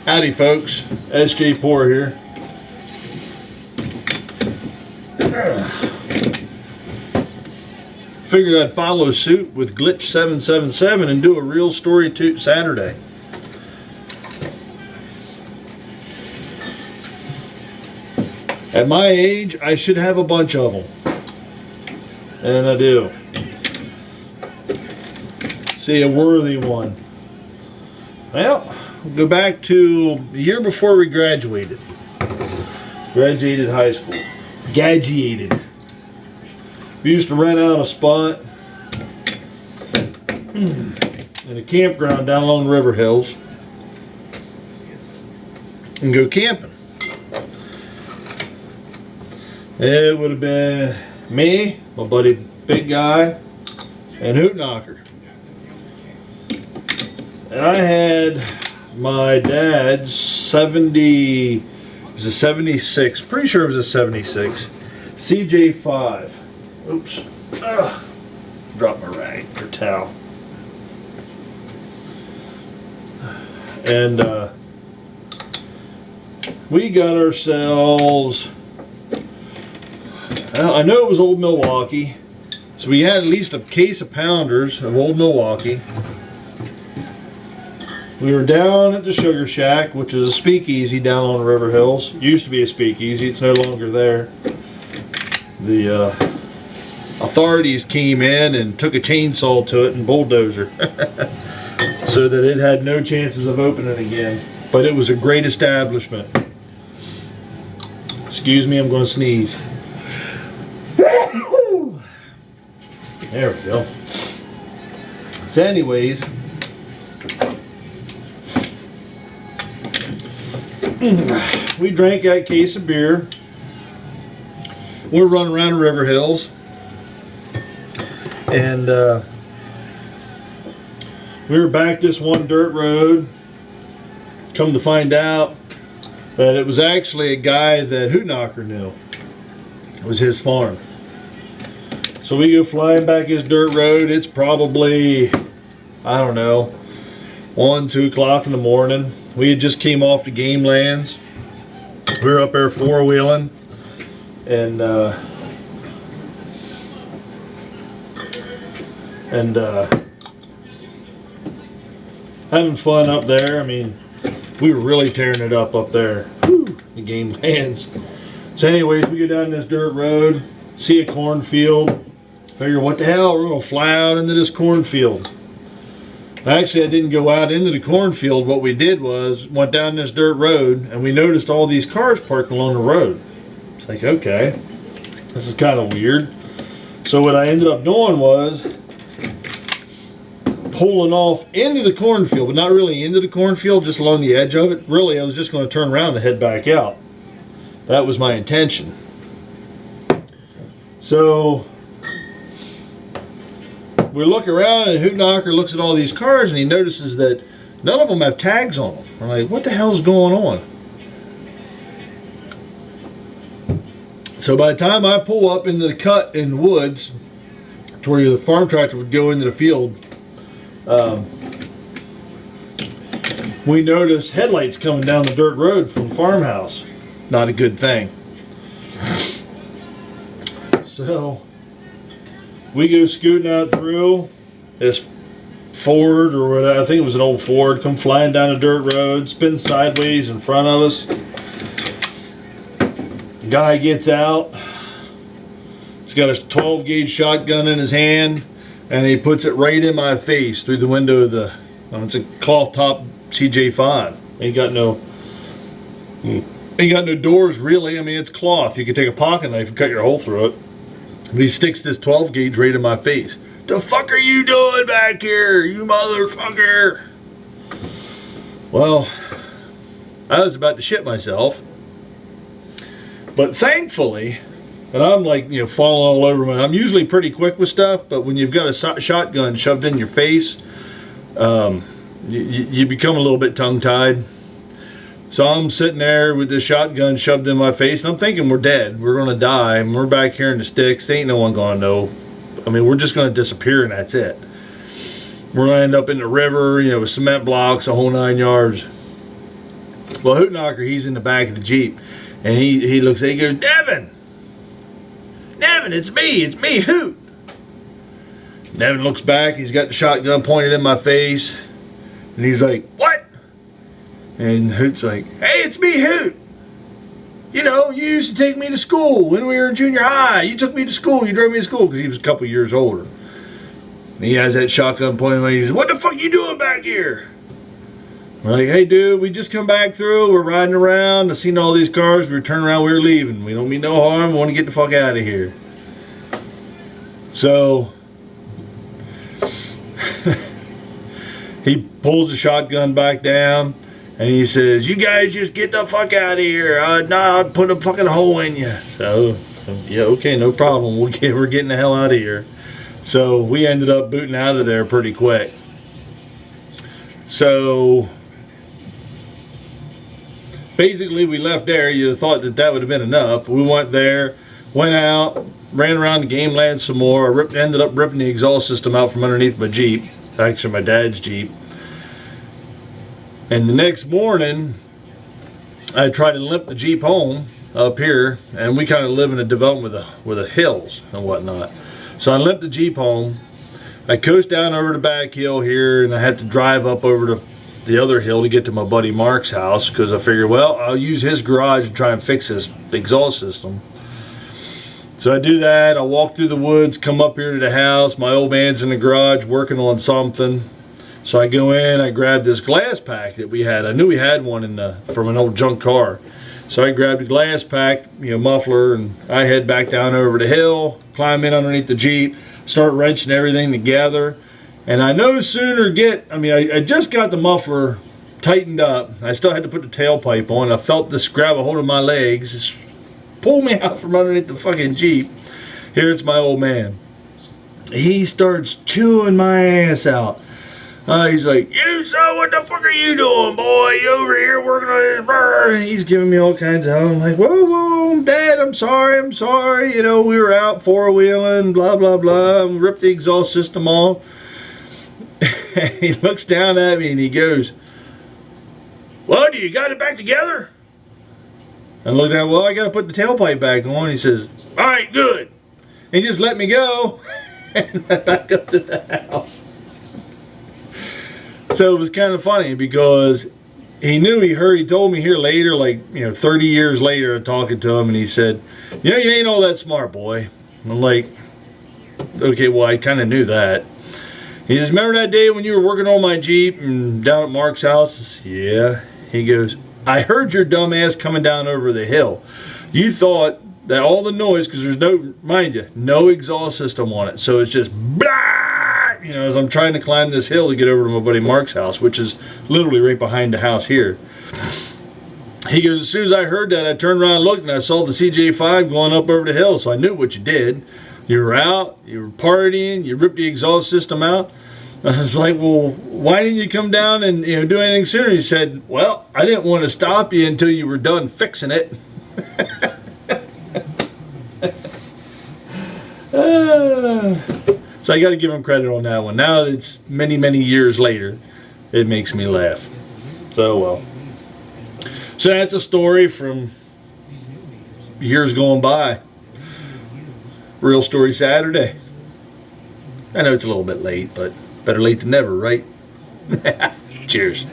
Howdy folks, sjporr here. Figured I'd follow suit with Glitch 777 and do a real story toot Saturday. At my age, I should have a bunch of them. And I do. See, a worthy one. Well, we'll go back to the year before we graduated. Graduated high school. Gadgeated. We used to rent out a spot in a campground down along River Hills and go camping. It would have been me, my buddy Big Guy, and Hoot Knocker. And I had my dad's 70, it was a 76, pretty sure it was a 76, CJ5. Oops. Dropped my rag or towel. And we got ourselves, I know it was Old Milwaukee, so we had at least a case of pounders of Old Milwaukee. We were down at the Sugar Shack, which is a speakeasy down on River Hills. Used to be a speakeasy, it's no longer there. The authorities came in and took a chainsaw to it and bulldozer so that it had no chances of opening again. But it was a great establishment. Excuse me, I'm going to sneeze. There we go. So anyways, we drank that case of beer. We're running around River Hills, and we were back this one dirt road. Come to find out that it was actually a guy that Hoot Knocker knew. It was his farm. So we go flying back his dirt road. It's probably, I don't know, 1, 2 o'clock in the morning. We had just came off the game lands. We were up there four-wheeling and having fun up there. I mean, we were really tearing it up there. Whew, the game lands. So anyways, we go down this dirt road, see a cornfield. Figure, what the hell, we're going to fly out into this cornfield. Actually, I didn't go out into the cornfield. What we did was, went down this dirt road, and we noticed all these cars parked along the road. It's like, okay, this is kind of weird. So what I ended up doing was pulling off into the cornfield, but not really into the cornfield, just along the edge of it. Really, I was just going to turn around and head back out. That was my intention. So we look around, and Hoot Knocker looks at all these cars, and he notices that none of them have tags on them. I'm like, what the hell's going on? So by the time I pull up into the cut in the woods, to where the farm tractor would go into the field, we notice headlights coming down the dirt road from the farmhouse. Not a good thing. So we go scooting out through this Ford, or whatever, I think it was an old Ford, come flying down a dirt road, spin sideways in front of us. The guy gets out. He's got a 12 gauge shotgun in his hand, and he puts it right in my face through the window of the, it's a cloth top CJ5. Ain't got no doors really. I mean, it's cloth. You could take a pocket knife and cut your hole through it. But he sticks this 12 gauge right in my face. The fuck are you doing back here, you motherfucker? Well, I was about to shit myself. But thankfully, and I'm like, falling all over I'm usually pretty quick with stuff, but when you've got a shotgun shoved in your face, you become a little bit tongue-tied. So I'm sitting there with this shotgun shoved in my face, and I'm thinking we're dead. We're going to die, and we're back here in the sticks. There ain't no one going to know. I mean, we're just going to disappear, and that's it. We're going to end up in the river, with cement blocks, a whole 9 yards. Well, Hoot Knocker, he's in the back of the Jeep, and he looks at, he goes, Devin, it's me, Hoot. Devin looks back, he's got the shotgun pointed in my face, and he's like, what? And Hoot's like, hey, it's me, Hoot. You know, you used to take me to school when we were in junior high. You took me to school, you drove me to school, because he was a couple years older. And he has that shotgun pointed at me, he says, what the fuck you doing back here? We're like, hey, dude, we just come back through. We're riding around. I've seen all these cars. We were turning around. We were leaving. We don't mean no harm. We want to get the fuck out of here. So he pulls the shotgun back down, and he says, you guys just get the fuck out of here. I'll put a fucking hole in you. So, yeah, okay, no problem. We're getting the hell out of here. So we ended up booting out of there pretty quick. So basically, we left there. You'd have thought that would have been enough. We went there, went out, ran around the game land some more. Ended up ripping the exhaust system out from underneath my Jeep, actually my dad's Jeep. And the next morning, I tried to limp the Jeep home up here, and we kind of live in a development with the hills and whatnot. So I limped the Jeep home. I coast down over the back hill here, and I had to drive up over to the other hill to get to my buddy Mark's house, because I figured, well, I'll use his garage and try and fix this exhaust system. So I do that. I walk through the woods, come up here to the house. My old man's in the garage working on something. So I go in, I grab this glass pack that we had. I knew we had one from an old junk car. So I grabbed a glass pack, muffler, and I head back down over the hill, climb in underneath the Jeep, start wrenching everything together. And I no sooner I just got the muffler tightened up. I still had to put the tailpipe on. I felt this grab a hold of my legs, just pull me out from underneath the fucking Jeep. Here it's my old man. He starts chewing my ass out. He's like, you son, what the fuck are you doing, boy? You over here working on this burr. And he's giving me all kinds of hell. I'm like, whoa, Dad, I'm sorry. We were out four-wheeling, blah, blah, blah. And ripped the exhaust system off. He looks down at me and he goes, well, do you got it back together? I looked at him, well, I got to put the tailpipe back on. He says, all right, good. And he just let me go. And I back up to the house. So it was kind of funny because he told me here later, 30 years later, talking to him, and he said, you ain't all that smart, boy. And I'm like, okay, well, I kind of knew that. He says, remember that day when you were working on my Jeep and down at Mark's house? Says, yeah. He goes, I heard your dumb ass coming down over the hill. You thought that all the noise, because there's no exhaust system on it. So it's just blah, as I'm trying to climb this hill to get over to my buddy Mark's house, which is literally right behind the house here. He goes, as soon as I heard that, I turned around and looked, and I saw the CJ5 going up over the hill. So I knew what you did. You were out, you were partying, you ripped the exhaust system out. I was like, well, why didn't you come down and do anything sooner? He said, well, I didn't want to stop you until you were done fixing it. So I got to give him credit on that one. Now that it's many, many years later, it makes me laugh. So, well. So that's a story from years going by. Real Story Saturday. I know it's a little bit late, but better late than never, right? Cheers.